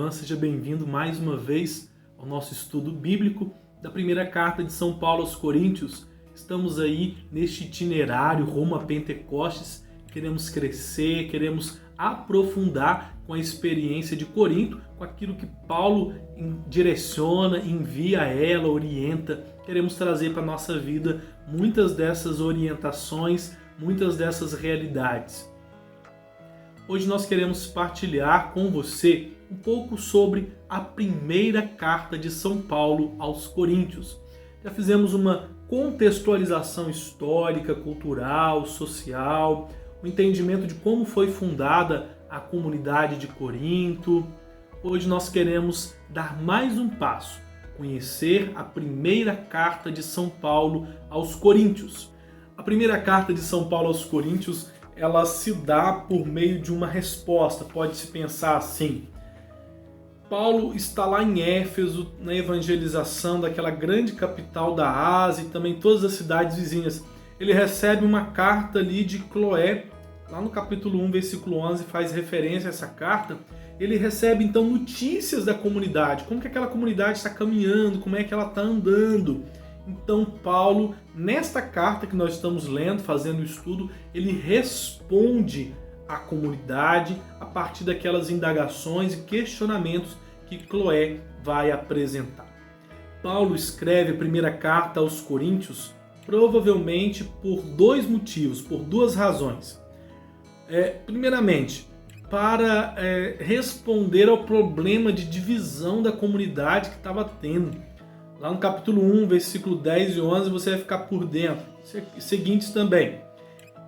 irmã, seja bem-vindo mais uma vez ao nosso estudo bíblico da primeira carta de São Paulo aos Coríntios. Estamos aí neste itinerário rumo a Pentecostes, queremos crescer, queremos aprofundar com a experiência de Corinto, com aquilo que Paulo direciona, envia a ela, orienta. Queremos trazer para a nossa vida muitas dessas orientações, muitas dessas realidades. Hoje nós queremos partilhar com você um pouco sobre a primeira carta de São Paulo aos Coríntios. Já fizemos uma contextualização histórica, cultural, social, o entendimento de como foi fundada a comunidade de Corinto. Hoje nós queremos dar mais um passo, conhecer a primeira carta de São Paulo aos Coríntios. A primeira carta de São Paulo aos Coríntios, ela se dá por meio de uma resposta. Pode-se pensar assim: Paulo está lá em Éfeso, na evangelização daquela grande capital da Ásia e também todas as cidades vizinhas. Ele recebe uma carta ali de Cloé, lá no capítulo 1, versículo 11, faz referência a essa carta. Ele recebe então notícias da comunidade, como que aquela comunidade está caminhando, como é que ela está andando. Então Paulo, nesta carta que nós estamos lendo, fazendo o estudo, ele responde à comunidade a partir daquelas indagações e questionamentos que Cloé vai apresentar. Paulo escreve a primeira carta aos Coríntios provavelmente por dois motivos, por duas razões. Primeiramente, para responder ao problema de divisão da comunidade que estava tendo. Lá no capítulo 1, versículo 10 e 11, você vai ficar por dentro. Seguintes também.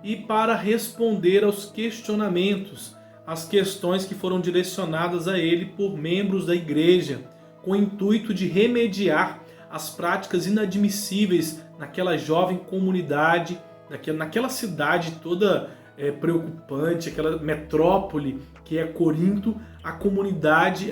E para responder aos questionamentos, as questões que foram direcionadas a ele por membros da igreja, com o intuito de remediar as práticas inadmissíveis naquela jovem comunidade, naquela cidade toda preocupante, aquela metrópole que é Corinto. A comunidade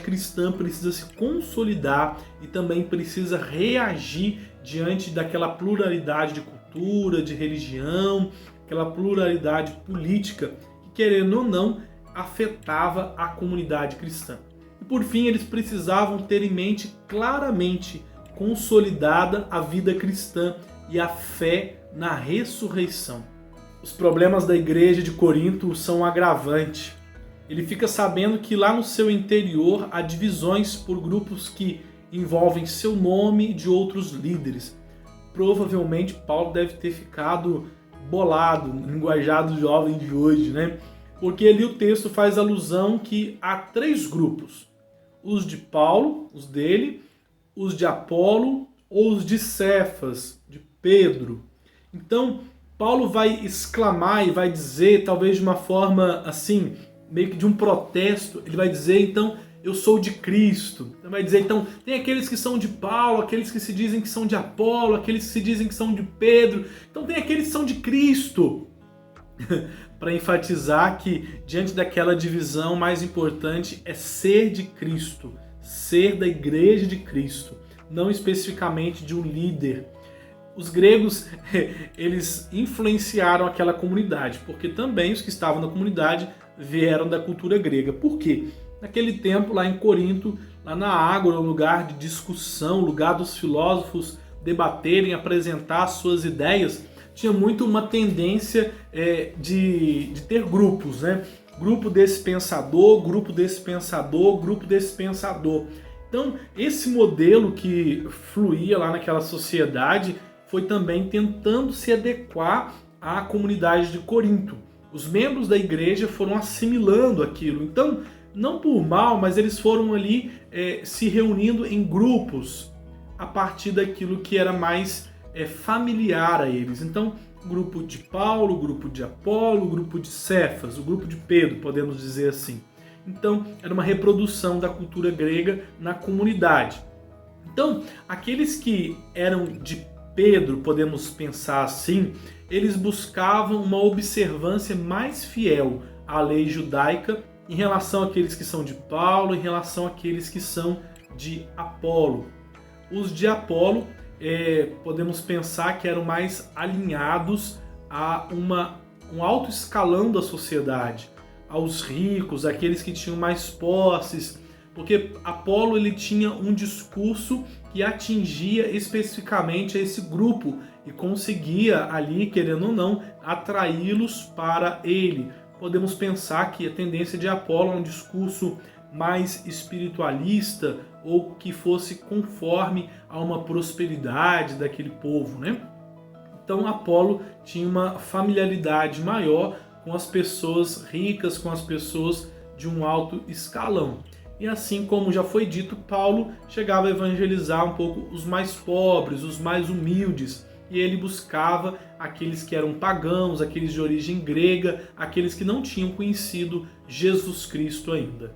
cristã precisa se consolidar e também precisa reagir diante daquela pluralidade de cultura, de religião, aquela pluralidade política que, querendo ou não, afetava a comunidade cristã. E por fim, eles precisavam ter em mente claramente consolidada a vida cristã e a fé na ressurreição. Os problemas da igreja de Corinto são um agravante. Ele fica sabendo que lá no seu interior há divisões por grupos que envolvem seu nome e de outros líderes. Provavelmente Paulo deve ter ficado bolado, no linguajar do jovem de hoje, né? Porque ali o texto faz alusão que há três grupos: os de Paulo, os dele, os de Apolo ou os de Cefas, de Pedro. Então Paulo vai exclamar e vai dizer, talvez de uma forma assim, meio que de um protesto, ele vai dizer, então, eu sou de Cristo. Ele vai dizer, então, tem aqueles que são de Paulo, aqueles que se dizem que são de Apolo, aqueles que se dizem que são de Pedro. Então tem aqueles que são de Cristo. Para enfatizar que, diante daquela divisão, o mais importante é ser de Cristo, ser da igreja de Cristo, não especificamente de um líder. Os gregos, eles influenciaram aquela comunidade, porque também os que estavam na comunidade vieram da cultura grega. Por quê? Naquele tempo, lá em Corinto, lá na Ágora, um lugar de discussão, lugar dos filósofos debaterem, apresentar suas ideias, tinha muito uma tendência de ter grupos, né? Grupo desse pensador, grupo desse pensador, grupo desse pensador. Então, esse modelo que fluía lá naquela sociedade foi também tentando se adequar à comunidade de Corinto. Os membros da igreja foram assimilando aquilo. Então, não por mal, mas eles foram ali se reunindo em grupos a partir daquilo que era mais familiar a eles. Então, grupo de Paulo, grupo de Apolo, grupo de Cefas, o grupo de Pedro, podemos dizer assim. Então, era uma reprodução da cultura grega na comunidade. Então, aqueles que eram de Pedro, podemos pensar assim, eles buscavam uma observância mais fiel à lei judaica em relação àqueles que são de Paulo, em relação àqueles que são de Apolo. Os de Apolo, podemos pensar que eram mais alinhados a um alto escalão da sociedade, aos ricos, aqueles que tinham mais posses, Porque Apolo ele tinha um discurso que atingia especificamente esse grupo e conseguia ali, querendo ou não, atraí-los para ele. Podemos pensar que a tendência de Apolo é um discurso mais espiritualista ou que fosse conforme a uma prosperidade daquele povo, né? Então Apolo tinha uma familiaridade maior com as pessoas ricas, com as pessoas de um alto escalão. E assim como já foi dito, Paulo chegava a evangelizar um pouco os mais pobres, os mais humildes, e ele buscava aqueles que eram pagãos, aqueles de origem grega, aqueles que não tinham conhecido Jesus Cristo ainda.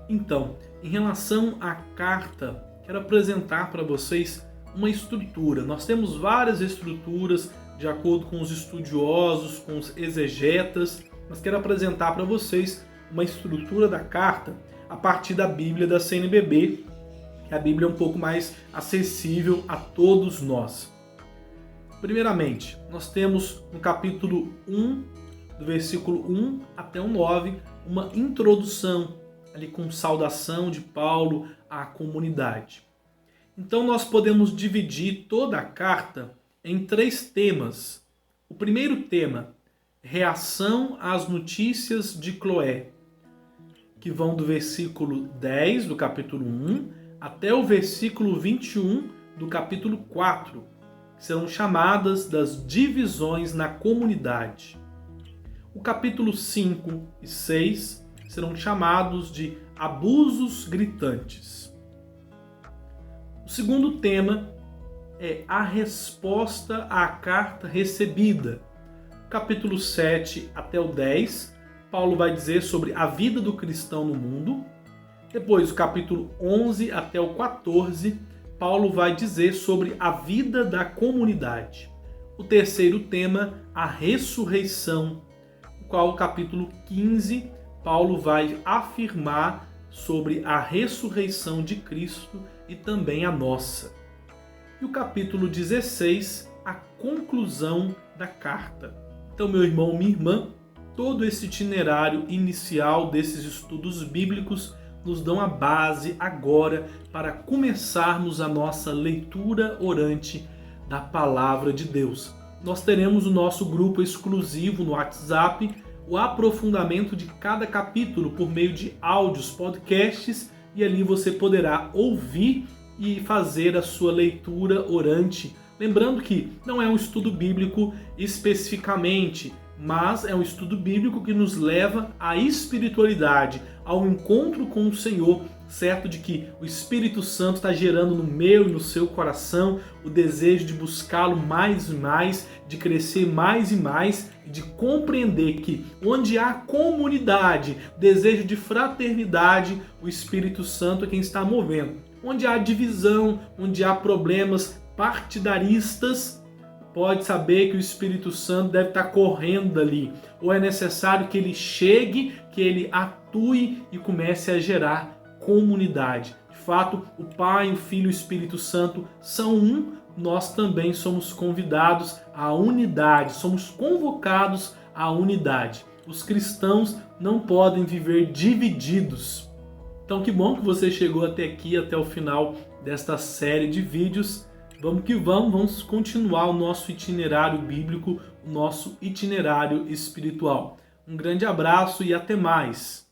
Então, em relação à carta, quero apresentar para vocês uma estrutura. Nós temos várias estruturas de acordo com os estudiosos, com os exegetas, mas quero apresentar para vocês uma estrutura da carta a partir da Bíblia da CNBB, que a Bíblia é um pouco mais acessível a todos nós. Primeiramente, nós temos no capítulo 1, do versículo 1 até o 9, uma introdução, ali com saudação de Paulo à comunidade. Então nós podemos dividir toda a carta em 3 temas. O primeiro tema, reação às notícias de Cloé, que vão do versículo 10 do capítulo 1 até o versículo 21 do capítulo 4, que serão chamadas das divisões na comunidade. O capítulo 5 e 6 serão chamados de abusos gritantes. O segundo tema é a resposta à carta recebida. Capítulo 7 até o 10, Paulo vai dizer sobre a vida do cristão no mundo. Depois, o capítulo 11 até o 14, Paulo vai dizer sobre a vida da comunidade. O terceiro tema, a ressurreição, no qual o capítulo 15, Paulo vai afirmar sobre a ressurreição de Cristo e também a nossa. E o capítulo 16, a conclusão da carta. Então, meu irmão, minha irmã, todo esse itinerário inicial desses estudos bíblicos nos dão a base agora para começarmos a nossa leitura orante da Palavra de Deus. Nós teremos o nosso grupo exclusivo no WhatsApp, o aprofundamento de cada capítulo por meio de áudios, podcasts, e ali você poderá ouvir e fazer a sua leitura orante. Lembrando que não é um estudo bíblico especificamente, mas é um estudo bíblico que nos leva à espiritualidade, ao encontro com o Senhor, certo de que o Espírito Santo está gerando no meu e no seu coração o desejo de buscá-lo mais e mais, de crescer mais e mais, de compreender que onde há comunidade, desejo de fraternidade, o Espírito Santo é quem está movendo. Onde há divisão, onde há problemas partidaristas, pode saber que o Espírito Santo deve estar correndo dali. Ou é necessário que ele chegue, que ele atue e comece a gerar comunidade. De fato, o Pai, o Filho e o Espírito Santo são um. Nós também somos convidados à unidade, somos convocados à unidade. Os cristãos não podem viver divididos. Então, que bom que você chegou até aqui, até o final desta série de vídeos. Vamos que vamos continuar o nosso itinerário bíblico, o nosso itinerário espiritual. Um grande abraço e até mais!